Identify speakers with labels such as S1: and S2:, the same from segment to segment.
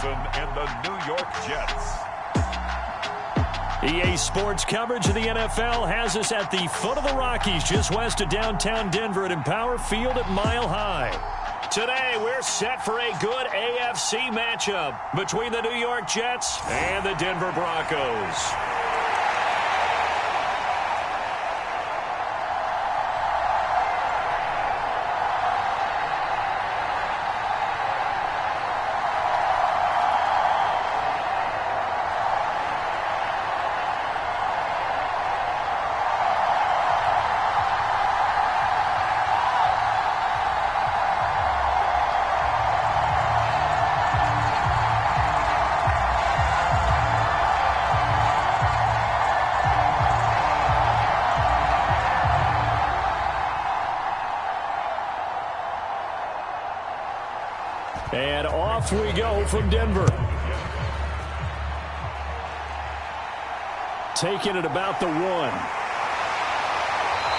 S1: Wilson and the New York Jets.
S2: EA Sports coverage of the NFL has us at the foot of the Rockies, just west of downtown Denver at Empower Field at Mile High. Today, we're set for a good AFC matchup between the New York Jets and the Denver Broncos. And off we go from Denver. Taking it about the 1.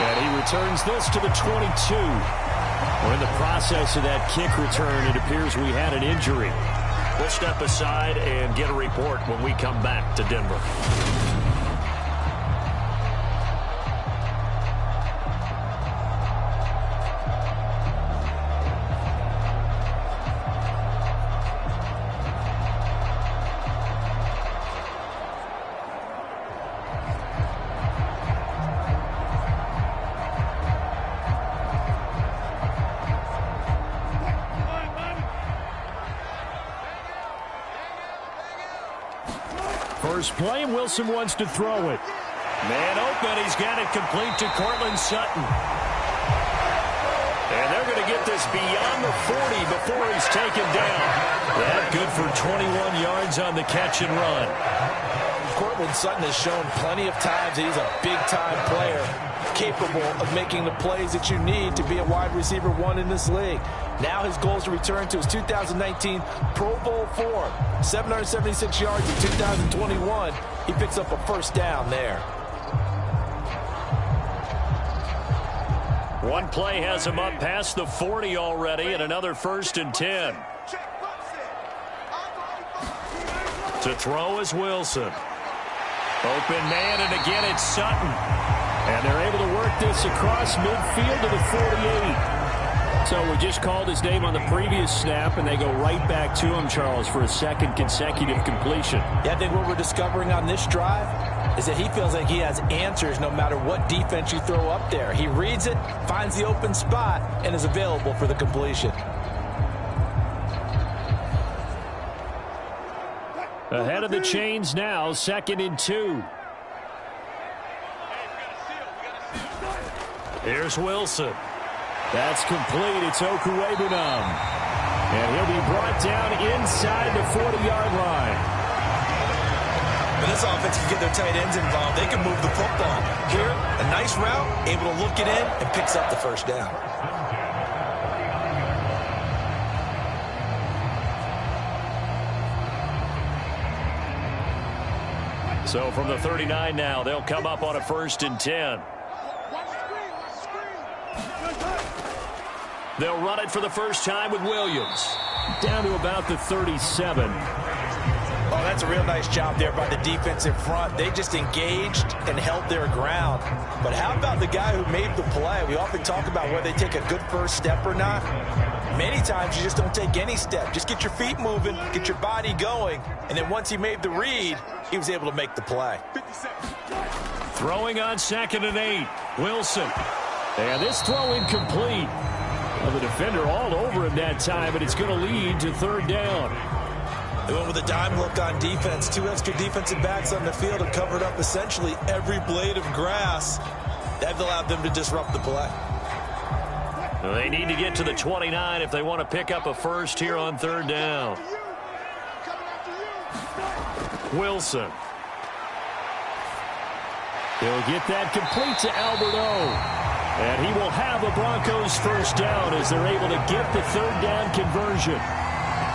S2: And he returns this to the 22. We're in the process of that kick return. It appears we had an injury. We'll step aside and get a report when we come back to Denver. First play, Wilson wants to throw it. Man open, he's got it complete to Cortland Sutton. And they're going to get this beyond the 40 before he's taken down. That good for 21 yards on the catch and run.
S3: Cortland Sutton has shown plenty of times he's a big-time player, capable of making the plays that you need to be a wide receiver 1 in this league. Now his goal is to return to his 2019 Pro Bowl form. 776 yards in 2021. He picks up a first down there.
S2: One play has him up past the 40 already, and another 1st and 10. To throw is Wilson. Open man, and again it's Sutton. And they're able to work this across midfield to the 48. So we just called his name on the previous snap, and they go right back to him, Charles, for a second consecutive completion.
S3: Yeah, I think what we're discovering on this drive is that he feels like he has answers no matter what defense you throw up there. He reads it, finds the open spot, and is available for the completion.
S2: Ahead of the chains now, 2nd and 2. Here's Wilson. That's complete. It's Okuwebunam. And he'll be brought down inside the 40-yard line.
S3: When this offense can get their tight ends involved, they can move the football. Here, a nice route, able to look it in, and picks up the first down.
S2: So from the 39 now, they'll come up on a 1st and 10. They'll run it for the first time with Williams. Down to about the 37.
S3: Oh, that's a real nice job there by the defense in front. They just engaged and held their ground. But how about the guy who made the play? We often talk about whether they take a good first step or not. Many times you just don't take any step. Just get your feet moving, get your body going, and then once he made the read, he was able to make the play.
S2: Throwing on 2nd and 8. Wilson. And this throw incomplete. Well, the defender all over him that time, but it's going to lead to 3rd down.
S3: They went with a dime look on defense. 2 extra defensive backs on the field and covered up essentially every blade of grass. That allowed them to disrupt the play.
S2: They need to get to the 29 if they want to pick up a first here on 3rd down. Wilson. He'll get that complete to Albert O. And he will have a Broncos first down as they're able to get the 3rd down conversion.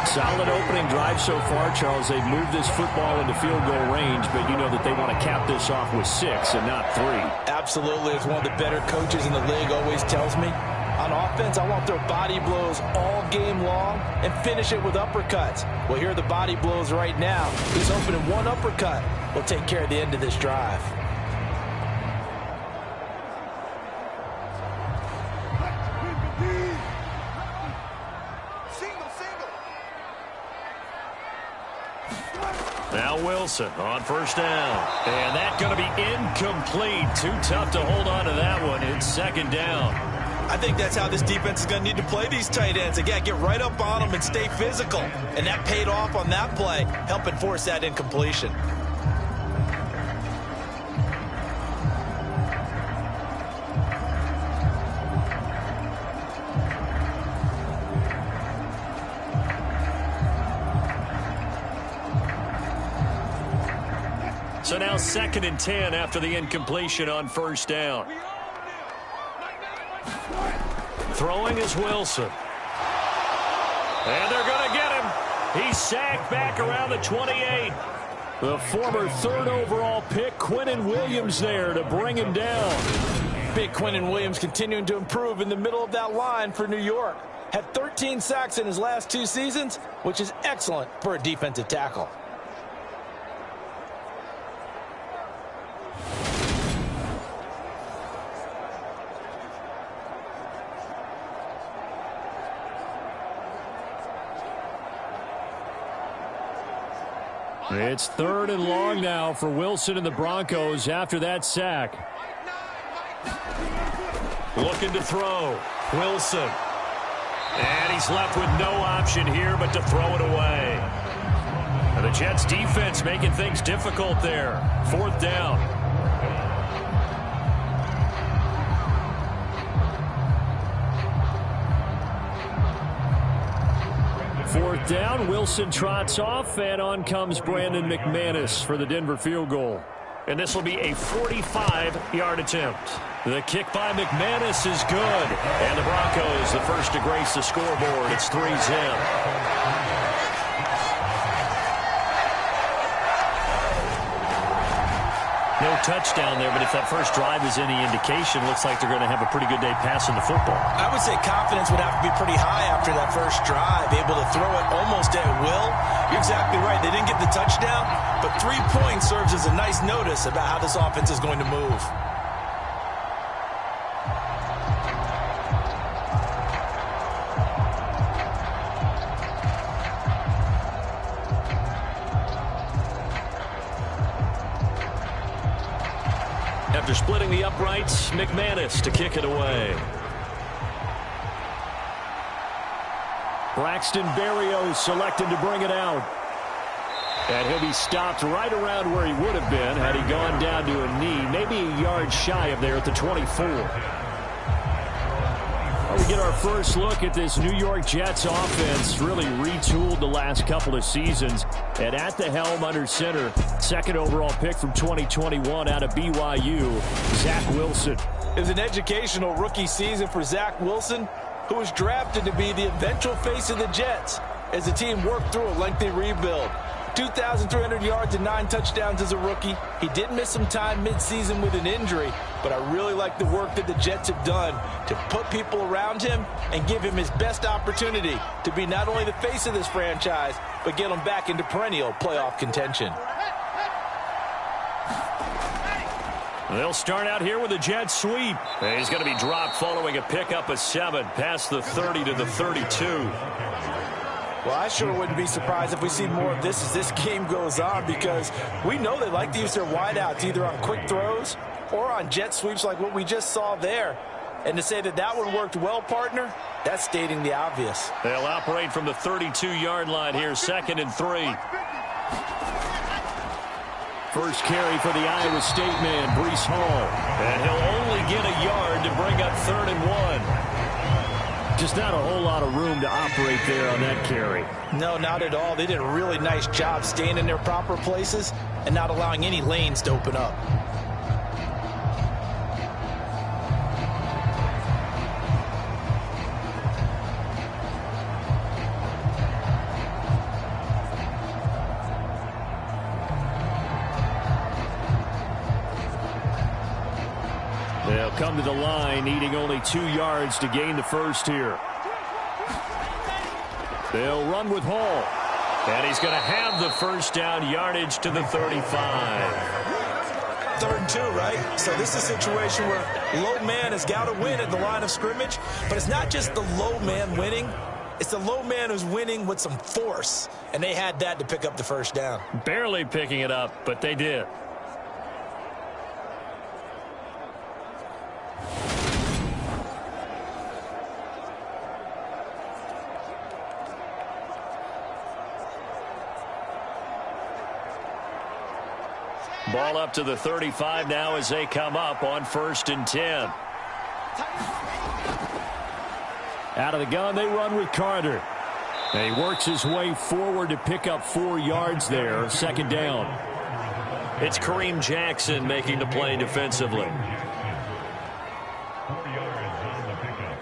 S2: Solid opening drive so far, Charles. They've moved this football into field goal range, but you know that they want to cap this off with 6 and not 3.
S3: Absolutely. As one of the better coaches in the league always tells me, On offense, I want their body blows all game long and finish it with uppercuts. Well, here are the body blows right now. He's hoping in one uppercut will take care of the end of this drive.
S2: Now Wilson on first down. And that's going to be incomplete. Too tough to hold on to that one. It's second down.
S3: I think that's how this defense is going to need to play these tight ends. Again, get right up on them and stay physical. And that paid off on that play, helping force that incompletion.
S2: So now 2nd and 10 after the incompletion on first down. Throwing is Wilson. And they're going to get him. He's sacked back around the 28. The former 3rd overall pick, Quinnen Williams, there to bring him down.
S3: Big Quinnen Williams continuing to improve in the middle of that line for New York. Had 13 sacks in his last 2 seasons, which is excellent for a defensive tackle.
S2: It's 3rd and long now for Wilson and the Broncos after that sack. Looking to throw. Wilson. And he's left with no option here but to throw it away. And the Jets defense making things difficult there. 4th down. Fourth down, Wilson trots off, and on comes Brandon McManus for the Denver field goal. And this will be a 45-yard attempt. The kick by McManus is good. And the Broncos, the first to grace the scoreboard. It's 3-0. No touchdown there, but if that first drive is any indication, looks like they're going to have a pretty good day passing the football.
S3: I would say confidence would have to be pretty high after that first drive, able to throw it almost at will. You're exactly right. They didn't get the touchdown, but 3 points serves as a nice notice about how this offense is going to move.
S2: After splitting the uprights, McManus to kick it away. Braxton Berrios selected to bring it out. And he'll be stopped right around where he would have been had he gone down to a knee, maybe a yard shy of there at the 24. Well, we get our first look at this New York Jets offense, really retooled the last couple of seasons. And at the helm under center, 2nd overall pick from 2021 out of BYU, Zach Wilson.
S3: It was an educational rookie season for Zach Wilson, who was drafted to be the eventual face of the Jets as the team worked through a lengthy rebuild. 2,300 yards and 9 touchdowns as a rookie. He did miss some time midseason with an injury, but I really like the work that the Jets have done to put people around him and give him his best opportunity to be not only the face of this franchise, but get him back into perennial playoff contention.
S2: They'll start out here with a jet sweep. And he's going to be dropped following a pickup of 7 past the 30 to the 32.
S3: Well, I sure wouldn't be surprised if we see more of this as this game goes on, because we know they like to use their wideouts either on quick throws or on jet sweeps like what we just saw there. And to say that that one worked well, partner, that's stating the obvious.
S2: They'll operate from the 32-yard line here, 2nd and 3. First carry for the Iowa State man, Breece Hall. And he'll only get a yard to bring up 3rd and 1. Just not a whole lot of room to operate there on that carry.
S3: No, not at all. They did a really nice job staying in their proper places and not allowing any lanes to open up.
S2: They'll come to the line, needing only 2 yards to gain the first here. They'll run with Hall. And he's going to have the first down, yardage to the 35.
S3: 3rd and 2, right? So this is a situation where low man has got to win at the line of scrimmage, but it's not just the low man winning. It's the low man who's winning with some force, and they had that to pick up the first down.
S2: Barely picking it up, but they did. Ball up to the 35 now as they come up on 1st and 10. Out of the gun, they run with Carter. And he works his way forward to pick up 4 yards there, 2nd down. It's Kareem Jackson making the play defensively.
S1: 4 yards on the pickup.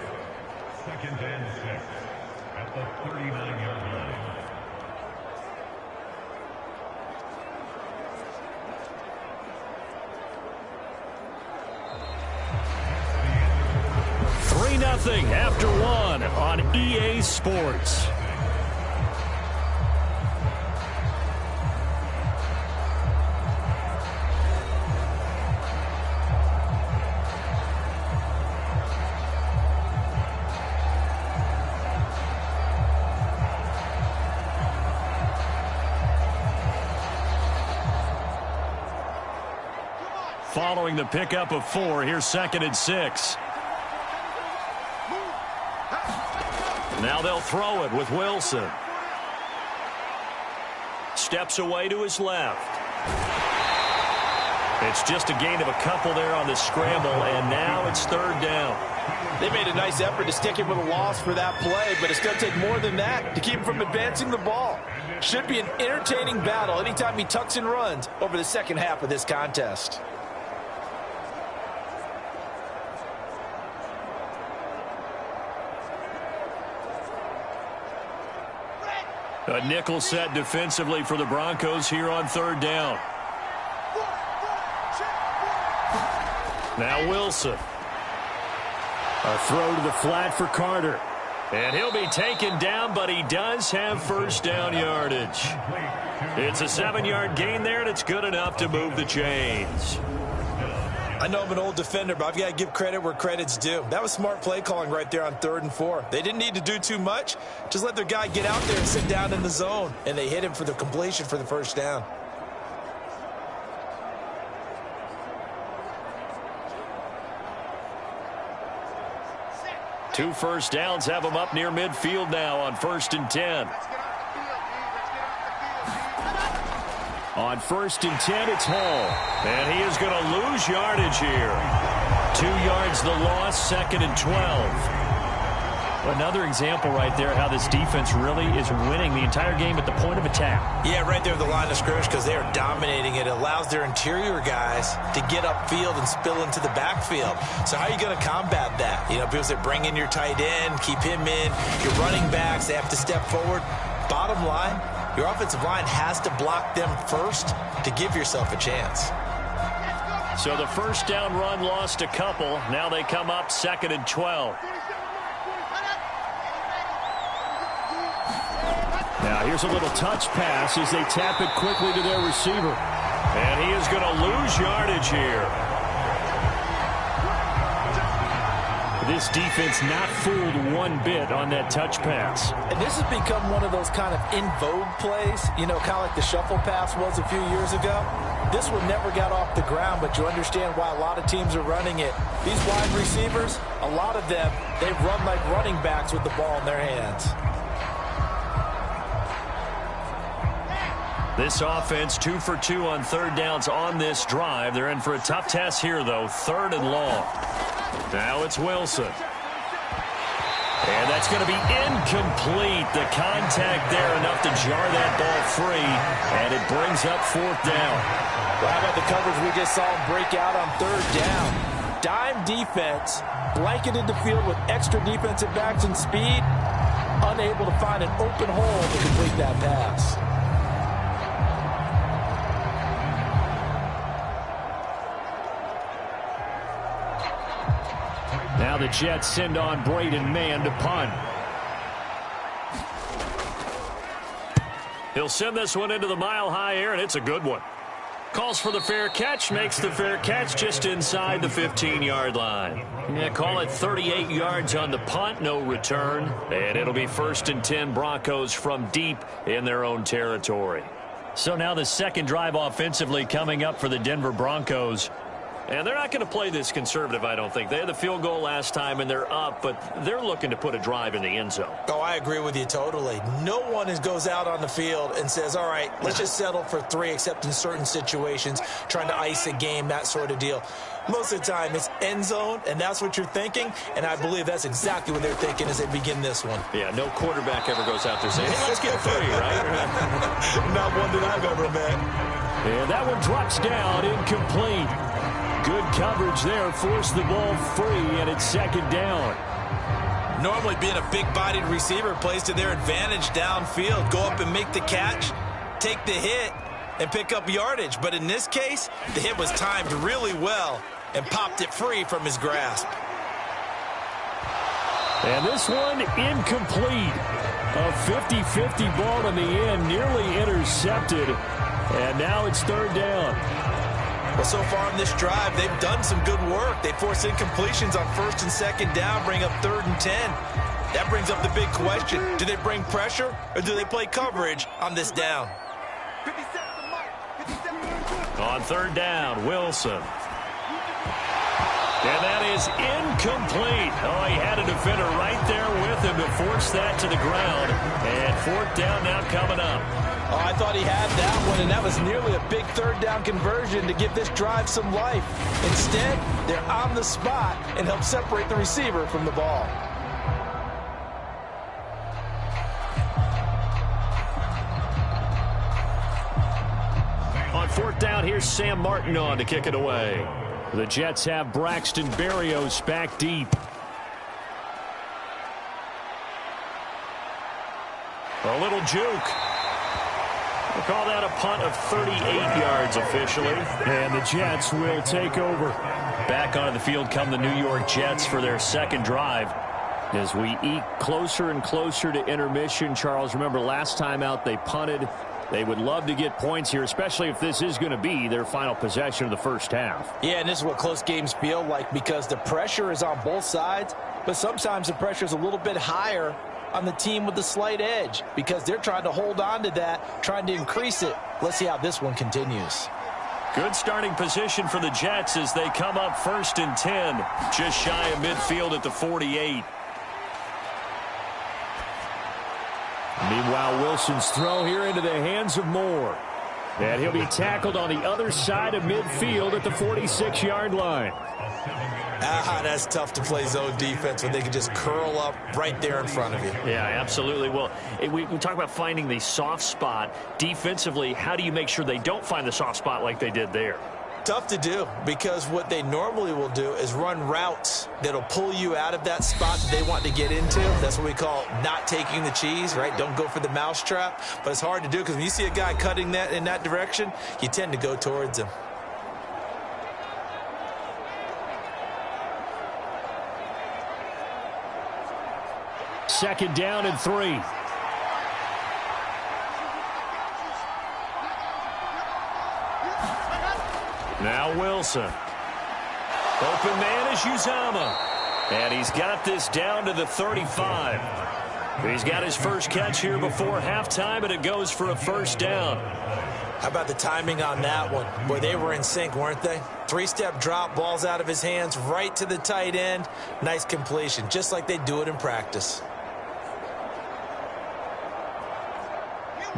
S1: 2nd and 6 at the 39-yard line.
S2: Nothing after 1 on EA Sports. Following the pickup of 4, here's 2nd and 6. Now they'll throw it with Wilson. Steps away to his left. It's just a gain of a couple there on the scramble, and now it's 3rd down.
S3: They made a nice effort to stick him with a loss for that play, but it's going to take more than that to keep him from advancing the ball. Should be an entertaining battle anytime he tucks and runs over the second half of this contest.
S2: 'A nickel set defensively for the Broncos here on 3rd down. Now Wilson. A throw to the flat for Carter. And he'll be taken down, but he does have first down yardage. It's a 7-yard gain there, and it's good enough to move the chains.
S3: I know I'm an old defender, but I've got to give credit where credit's due. That was smart play calling right there on 3rd and 4. They didn't need to do too much. Just let their guy get out there and sit down in the zone, and they hit him for the completion for the first down.
S2: Two first downs have them up near midfield now on 1st and 10. On 1st and 10, it's Hall. And he is going to lose yardage here. 2 yards the loss, 2nd and 12. Another example right there how this defense really is winning the entire game at the point of attack.
S3: Yeah, right there at the line of scrimmage because they are dominating it. It allows their interior guys to get upfield and spill into the backfield. So how are you going to combat that? You know, people say bring in your tight end, keep him in. Your running backs, they have to step forward. Bottom line, your offensive line has to block them first to give yourself a chance.
S2: So the first down run lost a couple. Now they come up 2nd and 12. Now here's a little touch pass as they tap it quickly to their receiver. And he is going to lose yardage here. This defense not fooled one bit on that touch pass.
S3: And this has become one of those kind of in vogue plays, you know, kind of like the shuffle pass was a few years ago. This one never got off the ground, but you understand why a lot of teams are running it. These wide receivers, a lot of them, they run like running backs with the ball in their hands.
S2: This offense 2 for 2 on 3rd downs on this drive. They're in for a tough test here, though. 3rd and long. Now it's Wilson. And that's going to be incomplete. The contact there enough to jar that ball free. And it brings up 4th down.
S3: Well, how about the coverage we just saw him break out on 3rd down? Dime defense, blanketed the field with extra defensive backs and speed. Unable to find an open hole to complete that pass.
S2: now the Jets send on Braden Mann to punt. He'll send this one into the mile-high air, and it's a good one. Calls for the fair catch, makes the fair catch just inside the 15-yard line. Yeah, call it 38 yards on the punt, no return. And it'll be 1st and 10 Broncos from deep in their own territory. So now the second drive offensively coming up for the Denver Broncos. And they're not going to play this conservative, I don't think. They had the field goal last time, and they're up, but they're looking to put a drive in the end zone.
S3: Oh, I agree with you totally. No one goes out on the field and says, all right, let's just settle for 3, except in certain situations, trying to ice a game, that sort of deal. Most of the time, it's end zone, and that's what you're thinking, and I believe that's exactly what they're thinking as they begin this one.
S2: Yeah, no quarterback ever goes out there saying, hey, let's get 3, right?
S3: Not one that I've ever met.
S2: And that one drops down, incomplete. Good coverage there, forced the ball free, and it's 2nd down.
S3: Normally being a big-bodied receiver plays to their advantage downfield. Go up and make the catch, take the hit, and pick up yardage. But in this case, the hit was timed really well and popped it free from his grasp.
S2: And this one incomplete. A 50-50 ball in the end, nearly intercepted. And now it's 3rd down.
S3: Well, so far in this drive, they've done some good work. They force incompletions on 1st and 2nd down, bring up 3rd and 10. That brings up the big question. Do they bring pressure or do they play coverage on this down?
S2: On 3rd down, Wilson. And that is incomplete. Oh, he had a defender right there with him to force that to the ground. And 4th down now coming up.
S3: Oh, I thought he had that one, and that was nearly a big 3rd down conversion to give this drive some life. Instead, they're on the spot and help separate the receiver from the ball.
S2: On 4th down, here's Sam Martin on to kick it away. The Jets have Braxton Berrios back deep. A little juke. We'll call that a punt of 38 yards officially. And the Jets will take over. Back onto the field come the New York Jets for their 2nd drive. As we eke closer and closer to intermission, Charles, remember last time out they punted. They would love to get points here, especially if this is going to be their final possession of the first half.
S3: Yeah, and this is what close games feel like because the pressure is on both sides, but sometimes the pressure is a little bit higher on the team with the slight edge because they're trying to hold on to that, trying to increase it. Let's see how this one continues.
S2: Good starting position for the Jets as they come up 1st and 10, just shy of midfield at the 48. Meanwhile, Wilson's throw here into the hands of Moore. And he'll be tackled on the other side of midfield at the 46-yard line.
S3: That's tough to play zone defense when they can just curl up right there in front of you.
S2: Yeah, absolutely. Well, we talk about finding the soft spot. Defensively, how do you make sure they don't find the soft spot like they did there?
S3: Tough to do because what they normally will do is run routes that'll pull you out of that spot that they want to get into. That's what we call not taking the cheese, right? Don't go for the mousetrap. But it's hard to do because when you see a guy cutting that in that direction, you tend to go towards him.
S2: Second down and 3. Now Wilson. Open man is Uzama. And he's got this down to the 35. He's got his first catch here before halftime, and it goes for a 1st down.
S3: How about the timing on that one? Boy, they were in sync, weren't they? 3-step drop, balls out of his hands, right to the tight end. Nice completion, just like they do it in practice.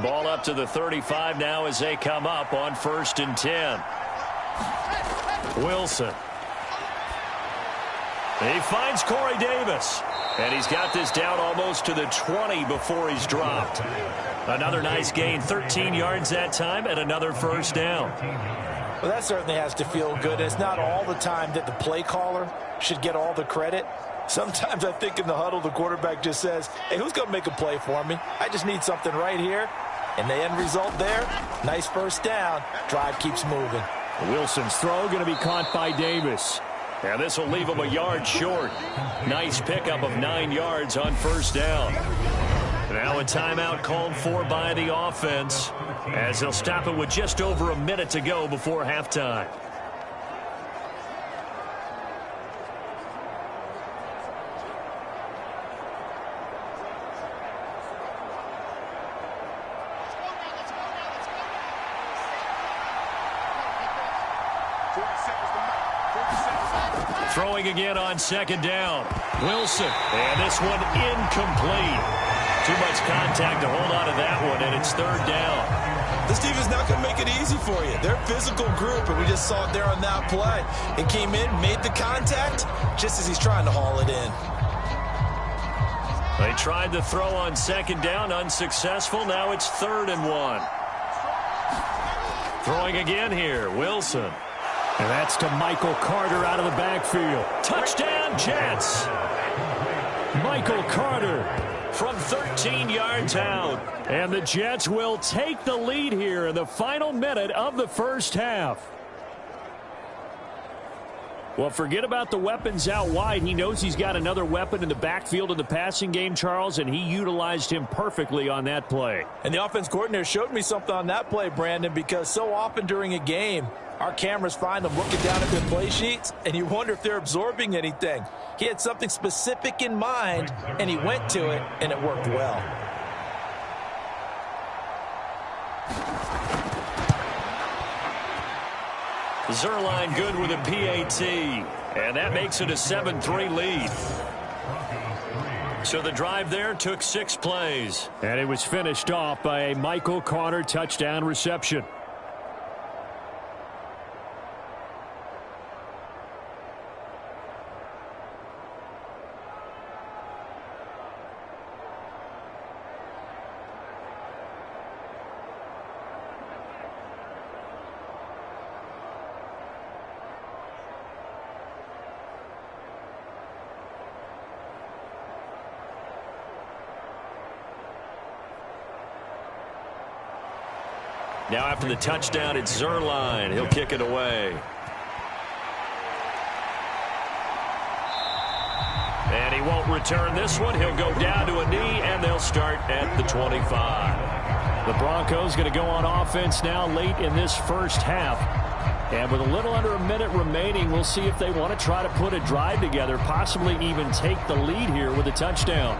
S2: Ball up to the 35 now as they come up on 1st and 10. Wilson. He finds Corey Davis. And he's got this down almost to the 20 before he's dropped. Another nice gain, 13 yards that time, and another 1st down.
S3: Well, that certainly has to feel good. It's not all the time that the play caller should get all the credit. Sometimes I think in the huddle, the quarterback just says, hey, who's going to make a play for me? I just need something right here. And the end result there, nice 1st down. Drive keeps moving.
S2: Wilson's throw going to be caught by Davis. And this will leave him a yard short. Nice pickup of 9 yards on first down. Now a timeout called for by the offense, as they'll stop it with just over a minute to go before halftime. Throwing again on second down. Wilson. And this one incomplete. Too much contact to hold on to that one, and it's third down.
S3: This defense is not going to make it easy for you. They're a physical group, and we just saw it there on that play. It came in, made the contact, just as he's trying to haul it in.
S2: They tried to throw on second down, unsuccessful. Now it's 3rd and 1. Throwing again here, Wilson. And that's to Michael Carter out of the backfield. Touchdown, Jets. Michael Carter from 13 yards out. And the Jets will take the lead here in the final minute of the first half. Well, forget about the weapons out wide. He knows he's got another weapon in the backfield in the passing game, Charles, and he utilized him perfectly on that play.
S3: And the offense coordinator showed me something on that play, Brandon, because so often during a game, our cameras find them looking down at their play sheets, and you wonder if they're absorbing anything. He had something specific in mind, and he went to it, and it worked well.
S2: Zerline good with a PAT, and that makes it a 7-3 lead. So the drive there took 6 plays, and it was finished off by a Michael Carter touchdown reception. Now after the touchdown, it's Zerline. He'll kick it away. And he won't return this one. He'll go down to a knee, and they'll start at the 25. The Broncos going to go on offense now late in this first half. And with a little under a minute remaining, we'll see if they want to try to put a drive together, possibly even take the lead here with a touchdown.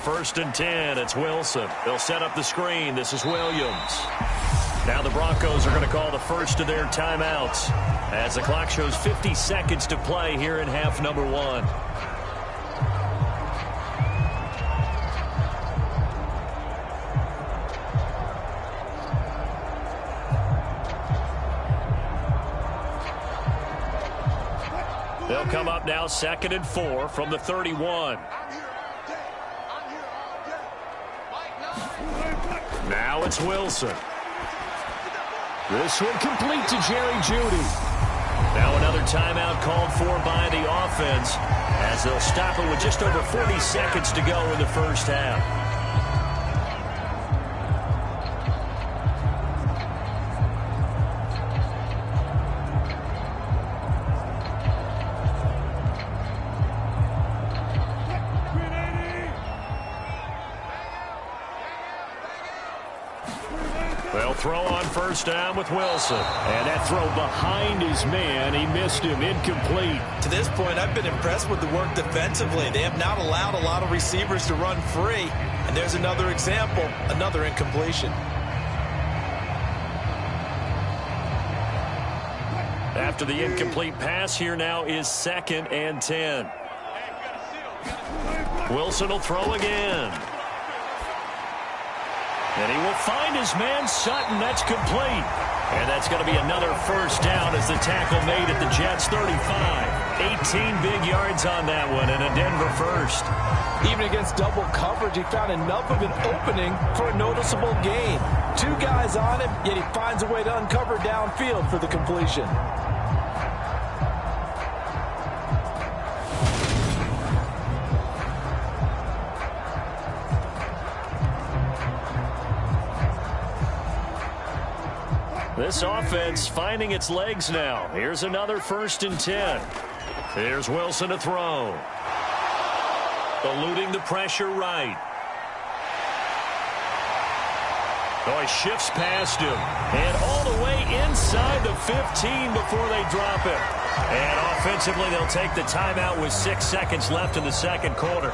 S2: First and 10, it's Wilson. They'll set up the screen. This is Williams. Now the Broncos are going to call the first of their timeouts as the clock shows 50 seconds to play here in half number 1. They'll come up now 2nd and 4 from the 31. Now it's Wilson. This one complete to Jerry Jeudy. Now another timeout called for by the offense as they'll stop it with just over 40 seconds to go in the first half. They'll throw on first down with Wilson. And that throw behind his man. He missed him. Incomplete.
S3: To this point, I've been impressed with the work defensively. They have not allowed a lot of receivers to run free. And there's another example, another incompletion.
S2: After the incomplete pass, here now is 2nd and 10. Wilson will throw again. And he will find his man, Sutton. That's complete. And that's going to be another first down as the tackle made at the Jets' 35. 18 big yards on that one and a Denver first.
S3: Even against double coverage, he found enough of an opening for a noticeable gain. 2 guys on him, yet he finds a way to uncover downfield for the completion.
S2: This offense finding its legs now. Here's another 1st and 10. Here's Wilson to throw. Eluding the pressure right. Oh, he shifts past him. And all the way inside the 15 before they drop it. And offensively, they'll take the timeout with 6 seconds left in the second quarter.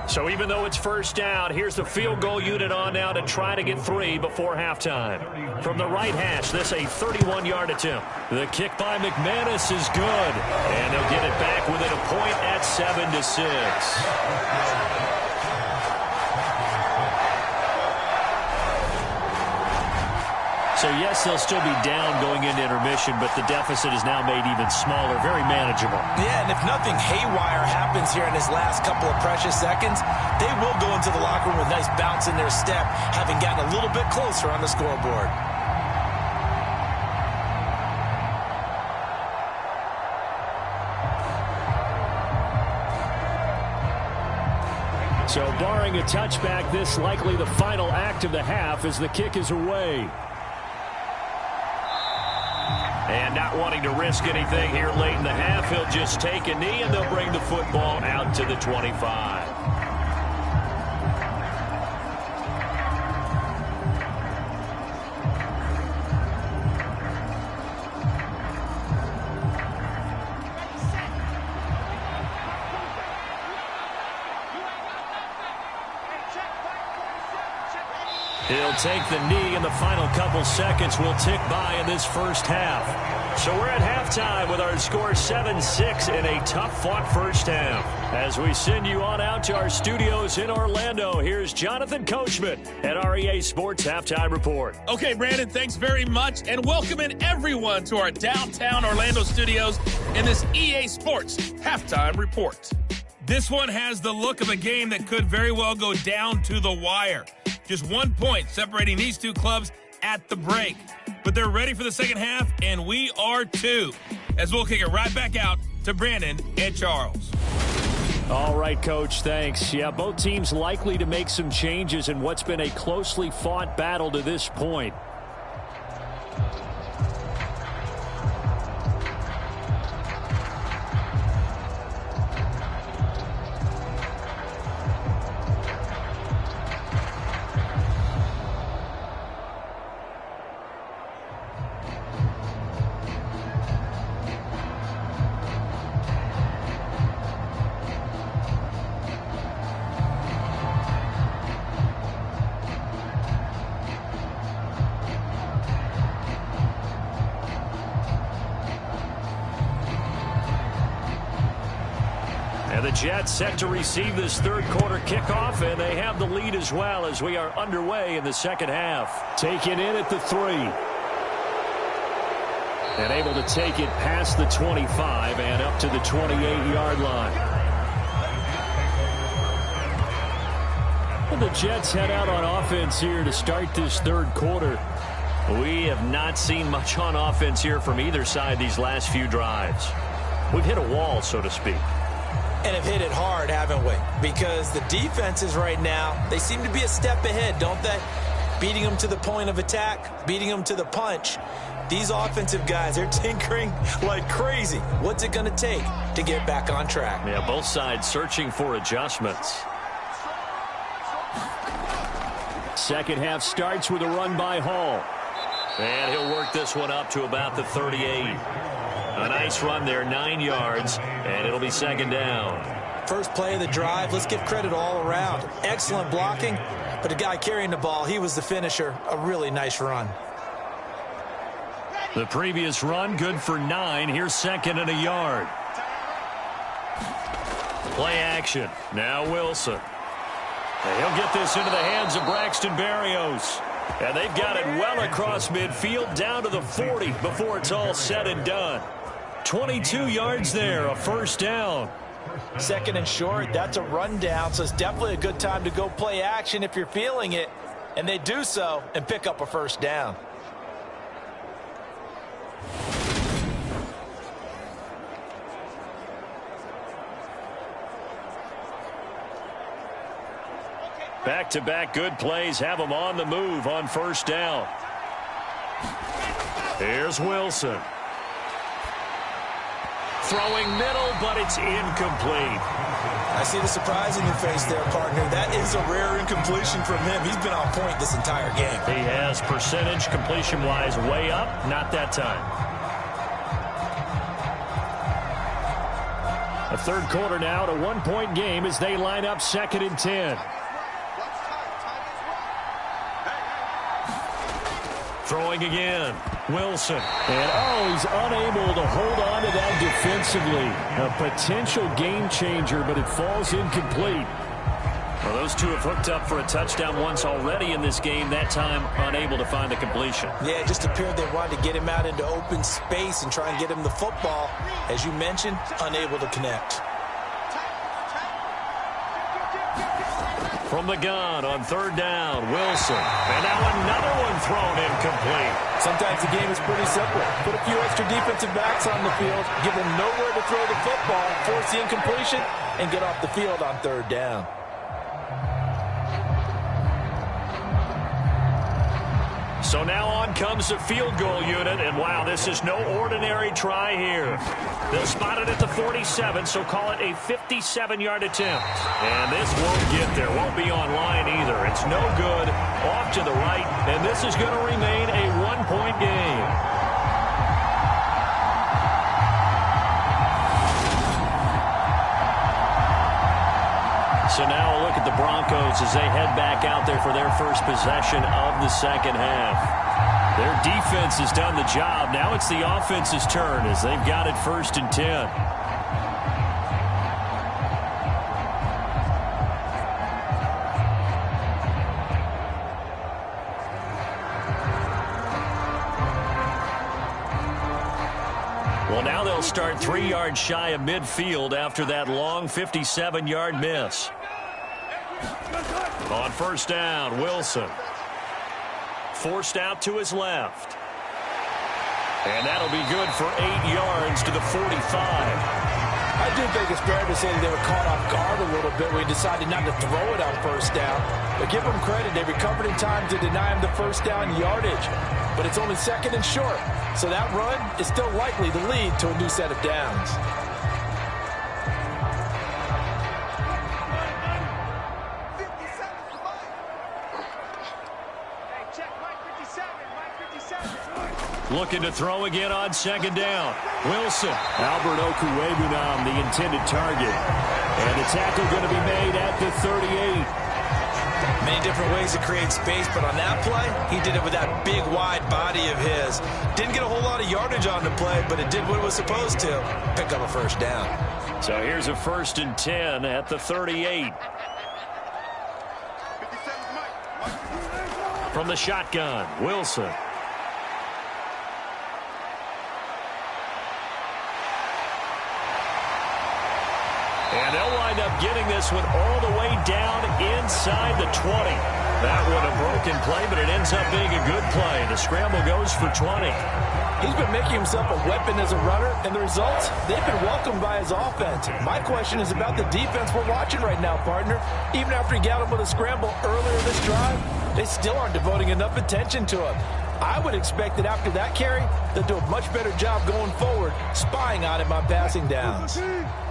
S2: So even though it's 1st down, here's the field goal unit on now to try to get 3 before halftime. From the right hash, this a 31-yard attempt. The kick by McManus is good. And they'll get it back within a point at 7-6. So, yes, they'll still be down going into intermission, but the deficit is now made even smaller, very manageable.
S3: Yeah, and if nothing haywire happens here in his last couple of precious seconds, they will go into the locker room with a nice bounce in their step, having gotten a little bit closer on the scoreboard.
S2: So, barring a touchback, this likely the final act of the half as the kick is away. And not wanting to risk anything here late in the half, he'll just take a knee and they'll bring the football out to the 25. He'll take the knee, and the final couple seconds will tick by in this first half. So we're at halftime with our score 7-6 in a tough-fought first half. As we send you on out to our studios in Orlando, here's Jonathan Coachman at REA Sports Halftime Report.
S4: Okay, Brandon, thanks very much, and welcoming everyone to our downtown Orlando studios in this EA Sports Halftime Report. This one has the look of a game that could very well go down to the wire. Just 1 point separating these two clubs at the break. But they're ready for the second half, and we are too. As we'll kick it right back out to Brandon and Charles.
S2: All right, Coach, thanks. Yeah, both teams likely to make some changes in what's been a closely fought battle to this point. The Jets set to receive this third quarter kickoff, and they have the lead as well as we are underway in the second half. Taken in at the 3. And able to take it past the 25 and up to the 28-yard line. And the Jets head out on offense here to start this third quarter. We have not seen much on offense here from either side these last few drives. We've hit a wall, so to speak.
S3: And have hit it hard, haven't we? Because the defenses right now, they seem to be a step ahead, don't they? Beating them to the point of attack, beating them to the punch. These offensive guys, they're tinkering like crazy. What's it going to take to get back on track?
S2: Yeah, both sides searching for adjustments. Second half starts with a run by Hall. And he'll work this one up to about the 38. A nice run there, 9 yards, and it'll be second down.
S3: First play of the drive, let's give credit all around. Excellent blocking, but the guy carrying the ball, he was the finisher. A really nice run.
S2: The previous run, good for 9. Here's second and a yard. Play action. Now Wilson. And he'll get this into the hands of Braxton Berrios. And they've got it well across midfield down to the 40 before it's all said and done. 22 yards there, a first down.
S3: Second and short, that's a rundown, so it's definitely a good time to go play action if you're feeling it. And they do so and pick up a first down.
S2: Back-to-back good plays have them on the move on first down. Here's Wilson. Throwing middle, but it's incomplete.
S3: I see the surprise in your face there, partner. That is a rare incompletion from him. He's been on point this entire game.
S2: He has percentage completion-wise way up, not that time. A third quarter now, a one-point game as they line up 2nd and 10. Throwing again. Wilson. And, he's unable to hold on to that defensively. A potential game changer, but it falls incomplete. Well, those two have hooked up for a touchdown once already in this game. That time, unable to find the completion.
S3: Yeah, it just appeared they wanted to get him out into open space and try and get him the football. As you mentioned, unable to connect.
S2: From the gun on third down, Wilson. And now another one thrown incomplete.
S3: Sometimes the game is pretty simple. Put a few extra defensive backs on the field, give them nowhere to throw the football, force the incompletion, and get off the field on third down.
S2: So now on comes the field goal unit, and wow, this is no ordinary try here. They'll spot it at the 47, so call it a 57-yard attempt. And this won't get there, won't be on line either. It's no good, off to the right, and this is going to remain a one-point game. So now a look at the Broncos as they head back out there for their first possession of the second half. Their defense has done the job. Now it's the offense's turn as they've got it 1st and 10. Well, now they'll start 3 yards shy of midfield after that long 57-yard miss. On first down, Wilson. Forced out to his left. And that'll be good for 8 yards to the 45.
S3: I do think it's fair to say that they were caught off guard a little bit when he decided not to throw it on first down. But give them credit, they recovered in time to deny him the first down yardage. But it's only 2nd and short, so that run is still likely to lead to a new set of downs.
S2: Looking to throw again on 2nd down. Wilson. Albert Okwuegbunam, the intended target. And the tackle going to be made at the 38.
S3: Many different ways to create space, but on that play, he did it with that big, wide body of his. Didn't get a whole lot of yardage on the play, but it did what it was supposed to. Pick up a first down.
S2: So here's a 1st and 10 at the 38. From the shotgun, Wilson. And they'll wind up getting this one all the way down inside the 20. That one a broken play, but it ends up being a good play. The scramble goes for 20.
S3: He's been making himself a weapon as a runner, and the results, they've been welcomed by his offense. My question is about the defense we're watching right now, partner. Even after he got him with a scramble earlier this drive, they still aren't devoting enough attention to him. I would expect that after that carry, they'll do a much better job going forward, spying on him on passing downs.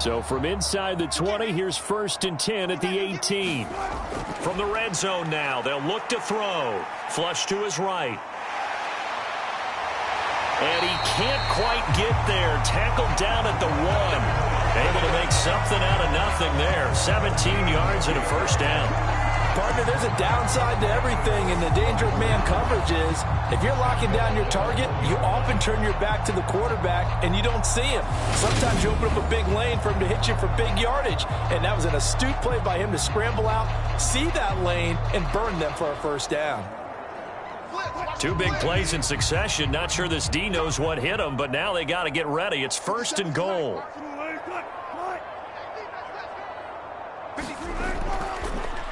S2: So from inside the 20, here's 1st and 10 at the 18. From the red zone now, they'll look to throw. Flush to his right. And he can't quite get there. Tackled down at the 1. Able to make something out of nothing there. 17 yards and a first down.
S3: Partner, there's a downside to everything, and the danger of man coverage is if you're locking down your target, you often turn your back to the quarterback, and you don't see him. Sometimes you open up a big lane for him to hit you for big yardage, and that was an astute play by him to scramble out, see that lane, and burn them for a first down.
S2: Two big plays in succession. Not sure this D knows what hit him, but now they got to get ready. It's 1st and goal.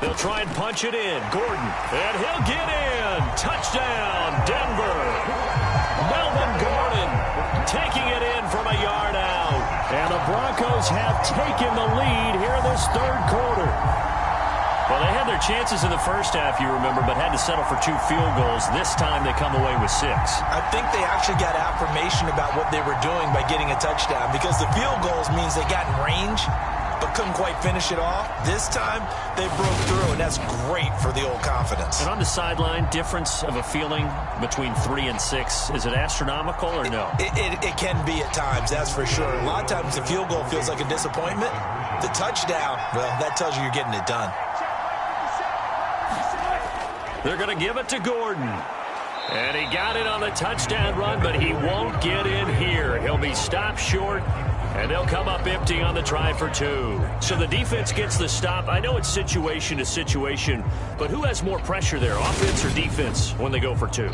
S2: They'll try and punch it in. Gordon, and he'll get in. Touchdown, Denver. Melvin Gordon taking it in from a yard out. And the Broncos have taken the lead here in this third quarter. Well, they had their chances in the first half, you remember, but had to settle for 2 field goals. This time they come away with 6.
S3: I think they actually got affirmation about what they were doing by getting a touchdown, because the field goals means they got in range but couldn't quite finish it off. This time they broke through, and that's great for the old confidence.
S2: And on the sideline, difference of a feeling between 3 and 6, is it astronomical or no?
S3: It can be at times, that's for sure. A lot of times the field goal feels like a disappointment. The touchdown, well, that tells you you're getting it done.
S2: They're going to give it to Gordon. And he got it on the touchdown run, but he won't get in here. He'll be stopped short, and they'll come up empty on the try for 2. So the defense gets the stop. I know it's situation to situation, but who has more pressure there, offense or defense, when they go for 2?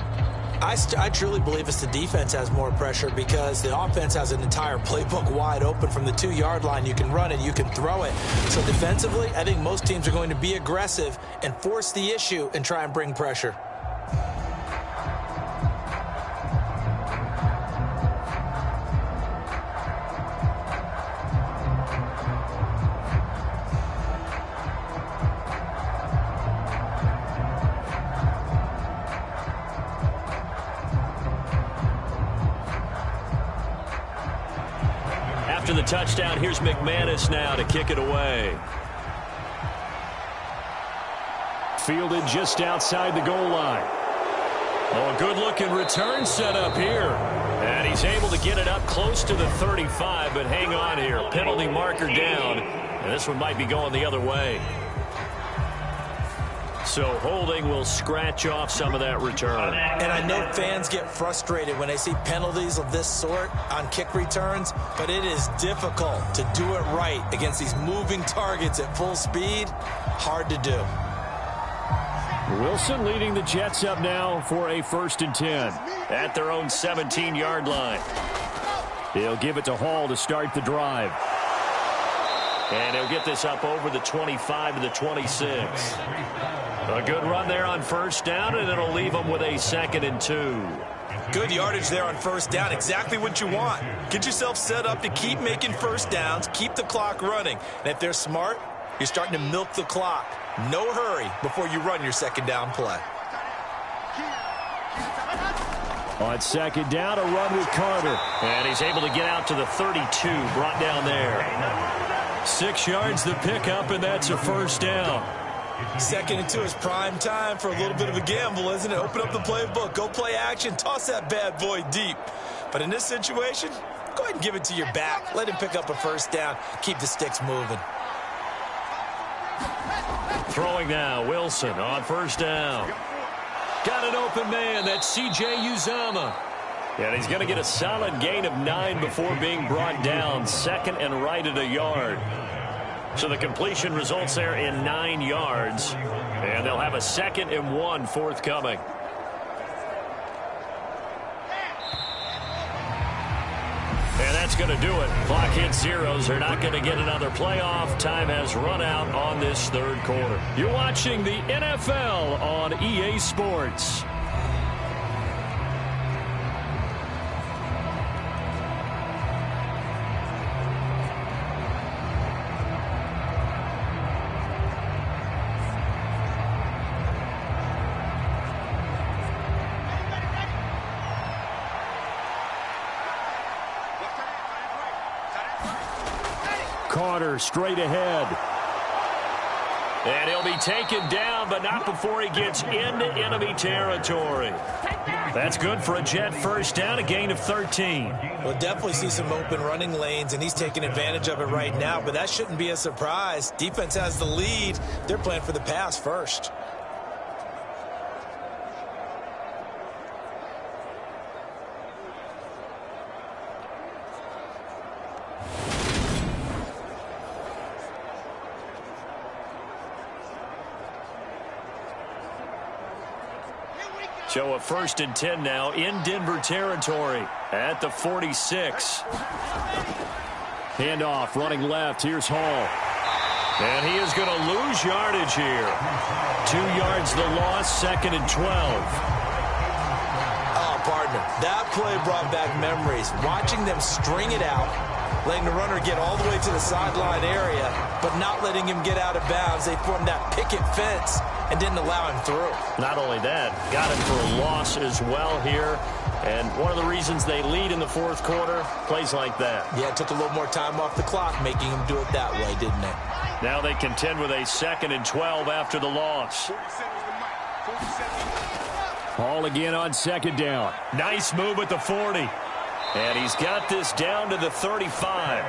S3: I truly believe it's the defense has more pressure, because the offense has an entire playbook wide open from the 2-yard line. You can run it, you can throw it. So defensively, I think most teams are going to be aggressive and force the issue and try and bring pressure.
S2: After the touchdown, here's McManus now to kick it away. Fielded just outside the goal line. Oh, a good-looking return set up here. And he's able to get it up close to the 35, but hang on here. Penalty marker down, and this one might be going the other way. So holding will scratch off some of that return.
S3: And I know fans get frustrated when they see penalties of this sort on kick returns, but it is difficult to do it right against these moving targets at full speed. Hard to do.
S2: Wilson leading the Jets up now for a 1st and 10 at their own 17-yard line. He'll give it to Hall to start the drive. And he'll get this up over the 25 to the 26. A good run there on 1st down, and it'll leave them with a 2nd and 2.
S3: Good yardage there on 1st down. Exactly what you want. Get yourself set up to keep making 1st downs, keep the clock running. And if they're smart, you're starting to milk the clock. No hurry before you run your 2nd down play.
S2: On 2nd down, a run with Carter. And he's able to get out to the 32, brought down there. 6 yards the pickup, and that's a 1st down.
S3: 2nd and 2 is prime time for a little bit of a gamble, isn't it? Open up the playbook, go play action, toss that bad boy deep. But in this situation, go ahead and give it to your back. Let him pick up a 1st down, keep the sticks moving.
S2: Throwing now, Wilson on 1st down. Got an open man, that's C.J. Uzomah. And he's going to get a solid gain of 9 before being brought down. 2nd and right at a yard. So the completion results there in 9 yards. And they'll have a 2nd and 1 forthcoming. And that's going to do it. Clock hits zeros. They're not going to get another playoff. Time has run out on this 3rd quarter. You're watching the NFL on EA Sports. Carter straight ahead. And he'll be taken down, but not before he gets into enemy territory. That's good for a Jet first down, a gain of 13.
S3: We'll definitely see some open running lanes, and he's taking advantage of it right now, but that shouldn't be a surprise. Defense has the lead. They're playing for the pass first.
S2: So a 1st and 10 now in Denver territory at the 46. Handoff running left. Here's Hall. And he is going to lose yardage here. 2 yards the loss, 2nd and 12.
S3: Oh, partner, that play brought back memories. Watching them string it out, letting the runner get all the way to the sideline area, but not letting him get out of bounds. They formed that picket fence and didn't allow him through.
S2: Not only that, got him for a loss as well here. And one of the reasons they lead in the 4th quarter, plays like that.
S3: Yeah, it took a little more time off the clock, making him do it that way, didn't it?
S2: Now they contend with a 2nd and 12 after the loss. Hall again on 2nd down. Nice move at the 40. And he's got this down to the 35.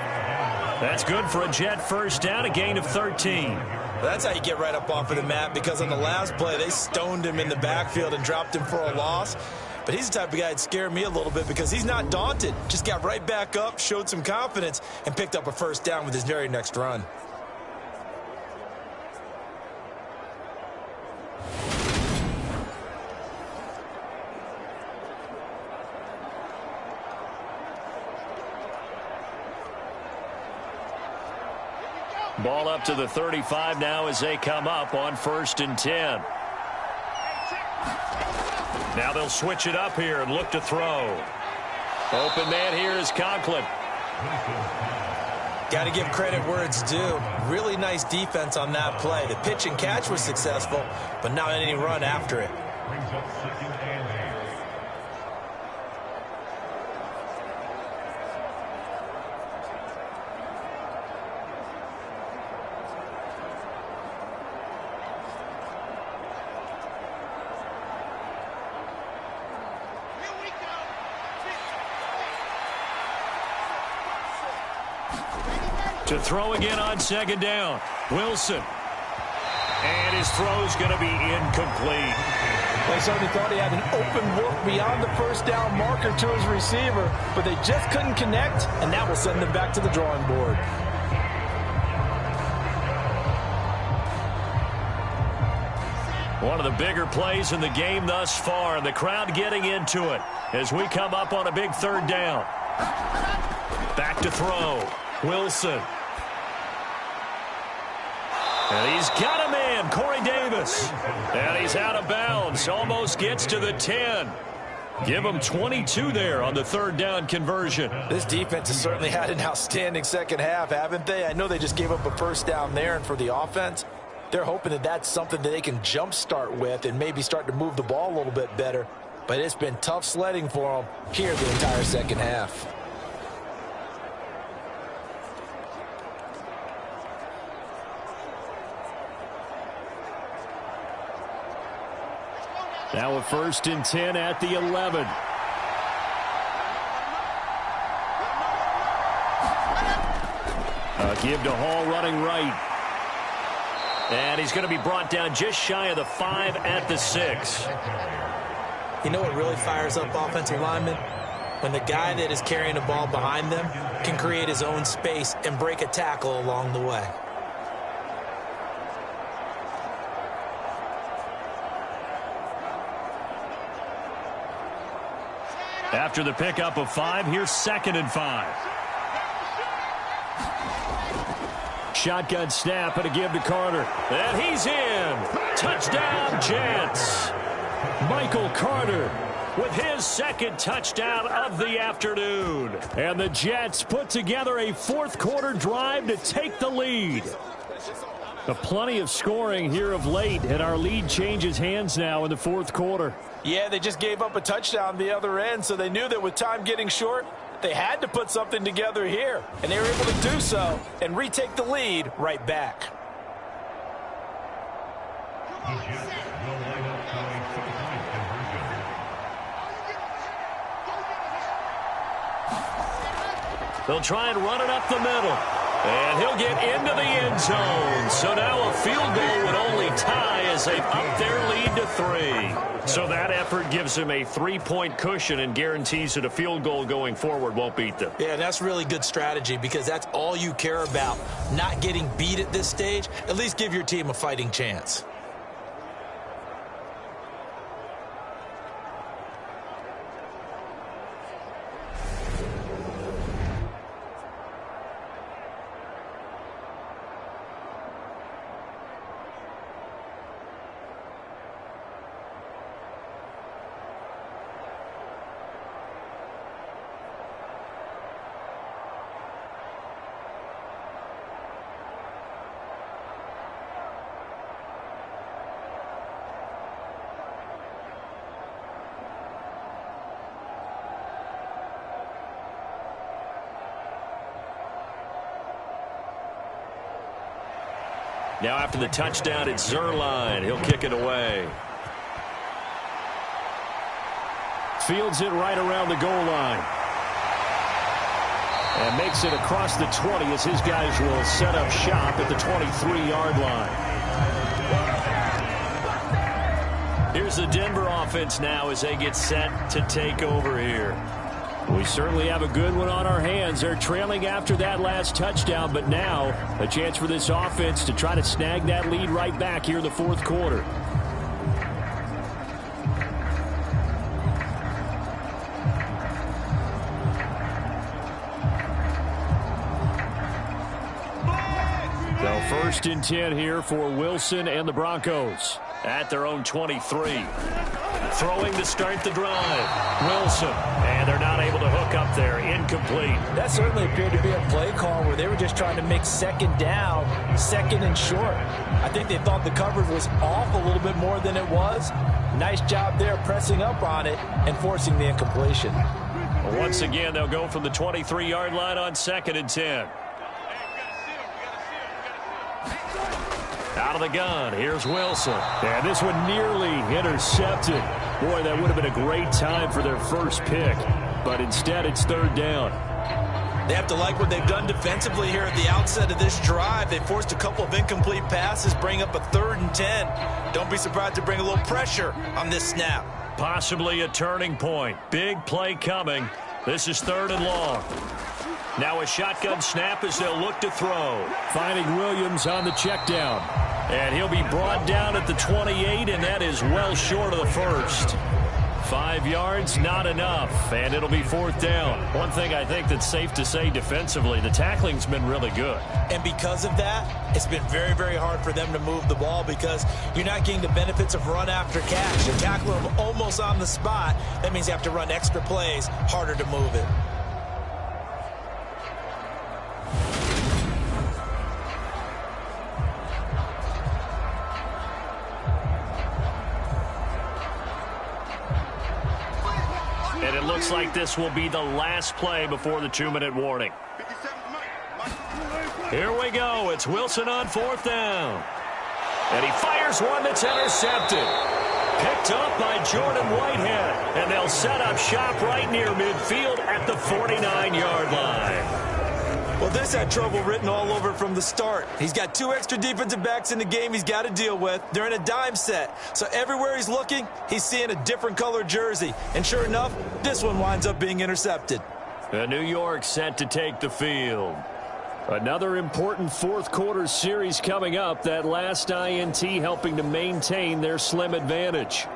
S2: That's good for a Jet first down, a gain of 13.
S3: That's how you get right up off of the mat, because on the last play, they stoned him in the backfield and dropped him for a loss. But he's the type of guy that scared me a little bit because he's not daunted. Just got right back up, showed some confidence, and picked up a 1st down with his very next run.
S2: Ball up to the 35 now as they come up on 1st and 10. Now they'll switch it up here and look to throw. Open man here is Conklin.
S3: Got to give credit where it's due. Really nice defense on that play. The pitch and catch was successful, but not any run after it.
S1: Brings up 2nd and 8.
S2: To throw again on 2nd down. Wilson. And his throw's going to be incomplete.
S3: They certainly thought he had an open look beyond the 1st down marker to his receiver, but they just couldn't connect, and that will send them back to the drawing board.
S2: One of the bigger plays in the game thus far, and the crowd getting into it as we come up on a big 3rd down. Back to throw. Wilson. And he's got a man, Corey Davis. And he's out of bounds, almost gets to the 10. Give him 22 there on the 3rd down conversion.
S3: This defense has certainly had an outstanding 2nd half, haven't they? I know they just gave up a 1st down there, and for the offense, they're hoping that that's something that they can jumpstart with and maybe start to move the ball a little bit better. But it's been tough sledding for them here the entire 2nd half.
S2: Now a 1st and 10 at the 11. Give to Hall running right. And he's going to be brought down just shy of the 5 at the 6.
S3: You know what really fires up offensive linemen? When the guy that is carrying the ball behind them can create his own space and break a tackle along the way.
S2: After the pickup of 5, here's 2nd and 5. Shotgun snap and a give to Carter. And he's in. Touchdown, Jets. Michael Carter with his 2nd touchdown of the afternoon. And the Jets put together a 4th quarter drive to take the lead. Plenty of scoring here of late, and our lead changes hands now in the 4th quarter.
S3: Yeah, they just gave up a touchdown the other end, so they knew that with time getting short, they had to put something together here. And they were able to do so and retake the lead right back.
S1: The Jets will line up for a two-point conversion.
S2: They'll try and run it up the middle. And he'll get into the end zone. So now a field goal would only tie as they up their lead to 3. So that effort gives him a 3-point cushion and guarantees that a field goal going forward won't beat them.
S3: Yeah, that's really good strategy because that's all you care about. Not getting beat at this stage. At least give your team a fighting chance.
S2: Now after the touchdown, it's Zerline. He'll kick it away. Fields it right around the goal line. And makes it across the 20 as his guys will set up shop at the 23-yard line. Here's the Denver offense now as they get set to take over here. We certainly have a good one on our hands. They're trailing after that last touchdown, but now a chance for this offense to try to snag that lead right back here in the fourth quarter. So 1st and 10 here for Wilson and the Broncos at their own 23. Throwing to start the drive. Wilson. And they're not able to hook up there. Incomplete.
S3: That certainly appeared to be a play call where they were just trying to make second down, second and short. I think they thought the coverage was off a little bit more than it was. Nice job there pressing up on it and forcing the incompletion.
S2: Well, once again, they'll go from the 23-yard line on 2nd and 10. Out of the gun, here's Wilson. And this one nearly intercepted. Boy, that would have been a great time for their first pick. But instead, it's 3rd down.
S3: They have to like what they've done defensively here at the outset of this drive. They forced a couple of incomplete passes, bring up a 3rd and 10. Don't be surprised to bring a little pressure on this snap.
S2: Possibly a turning point. Big play coming. This is 3rd and long. Now a shotgun snap as they'll look to throw. Finding Williams on the check down. And he'll be brought down at the 28, and that is well short of the first. 5 yards, not enough, and it'll be 4th down. One thing I think that's safe to say defensively, the tackling's been really good.
S3: And because of that, it's been very, very hard for them to move the ball because you're not getting the benefits of run after catch. You tackle them almost on the spot. That means you have to run extra plays, harder to move it.
S2: And it looks like this will be the last play before the 2-minute warning. Here we go. It's Wilson on 4th down. And he fires one that's intercepted. Picked up by Jordan Whitehead. And they'll set up shop right near midfield at the 49-yard line.
S3: Well, this had trouble written all over from the start. He's got 2 extra defensive backs in the game he's got to deal with. They're in a dime set. So everywhere he's looking, he's seeing a different color jersey. And sure enough, this one winds up being intercepted.
S2: New York set to take the field. Another important fourth quarter series coming up. That last INT helping to maintain their slim advantage.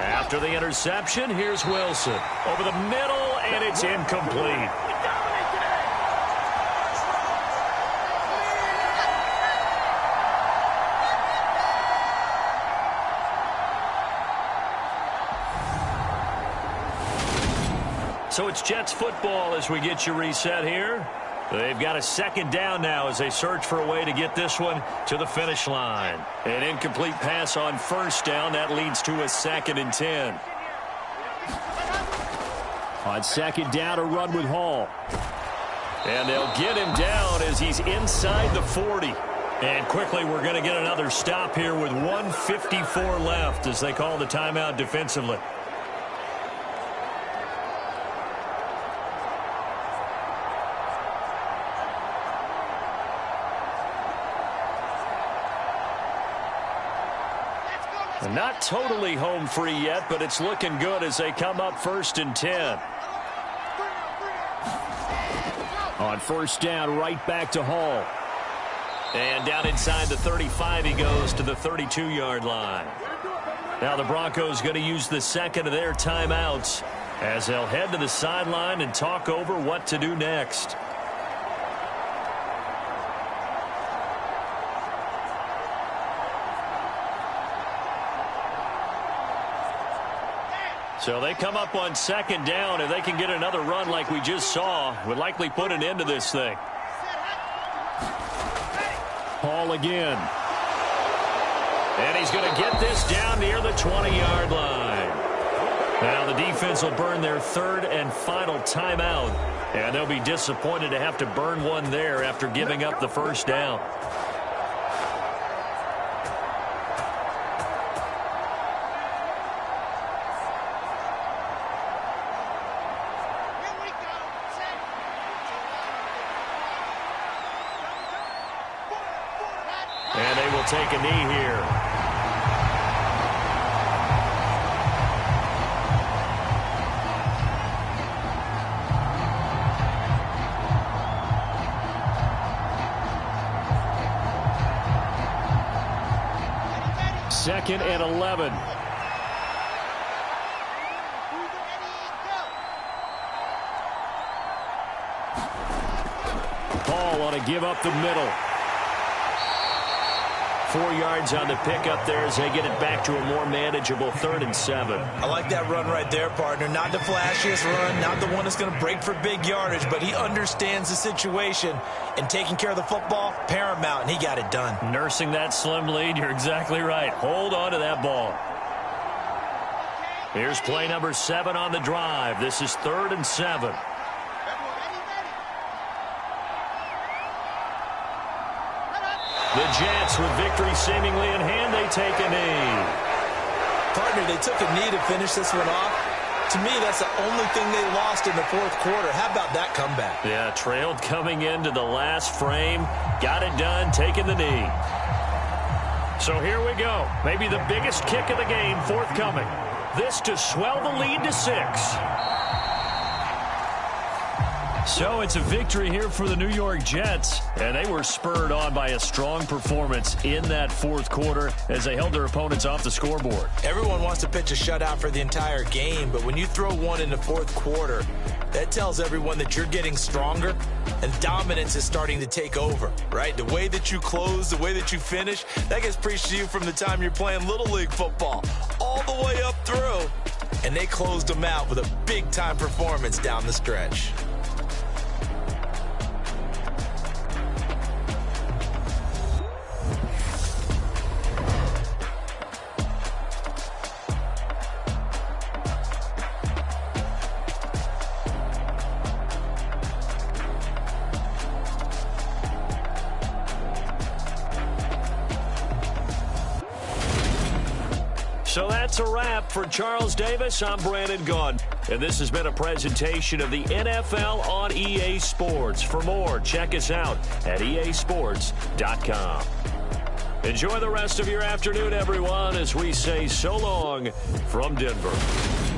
S2: After the interception, here's Wilson. Over the middle, and it's incomplete. So it's Jets football as we get you reset here. They've got a second down now as they search for a way to get this one to the finish line. An incomplete pass on first down. That leads to a 2nd and 10. On second down, a run with Hall. And they'll get him down as he's inside the 40. And quickly, we're going to get another stop here with 1:54 left as they call the timeout defensively. Not totally home free yet, but it's looking good as they come up 1st and 10. On first down, right back to Hall. And down inside the 35, he goes to the 32-yard line. Now the Broncos going to use the second of their timeouts as they'll head to the sideline and talk over what to do next. So they come up on second down. If they can get another run like we just saw, would likely put an end to this thing. Hall again. And he's going to get this down near the 20-yard line. Now the defense will burn their 3rd and final timeout. And they'll be disappointed to have to burn one there after giving up the first down. And they will take a knee here. Second and 11. Paul on a give up the middle. 4 yards on the pickup there as they get it back to a more manageable 3rd and 7.
S3: I like that run right there, partner. Not the flashiest run, not the one that's going to break for big yardage, but he understands the situation, and taking care of the football, paramount, and he got it done.
S2: Nursing that slim lead, you're exactly right. Hold on to that ball. Here's play number 7 on the drive. This is 3rd and 7. The Jets, with victory seemingly in hand, they take a knee.
S3: Partner, they took a knee to finish this one off. To me, that's the only thing they lost in the 4th quarter. How about that comeback?
S2: Yeah, trailed coming into the last frame. Got it done, taking the knee. So here we go. Maybe the biggest kick of the game forthcoming. This to swell the lead to 6. So it's a victory here for the New York Jets, and they were spurred on by a strong performance in that 4th quarter as they held their opponents off the scoreboard.
S3: Everyone wants to pitch a shutout for the entire game, but when you throw one in the 4th quarter, that tells everyone that you're getting stronger and dominance is starting to take over, right? The way that you close, the way that you finish, that gets preached to you from the time you're playing Little League football all the way up through, and they closed them out with a big-time performance down the stretch.
S2: So that's a wrap for Charles Davis. I'm Brandon Gunn, and this has been a presentation of the NFL on EA Sports. For more, check us out at easports.com. Enjoy the rest of your afternoon, everyone, as we say so long from Denver.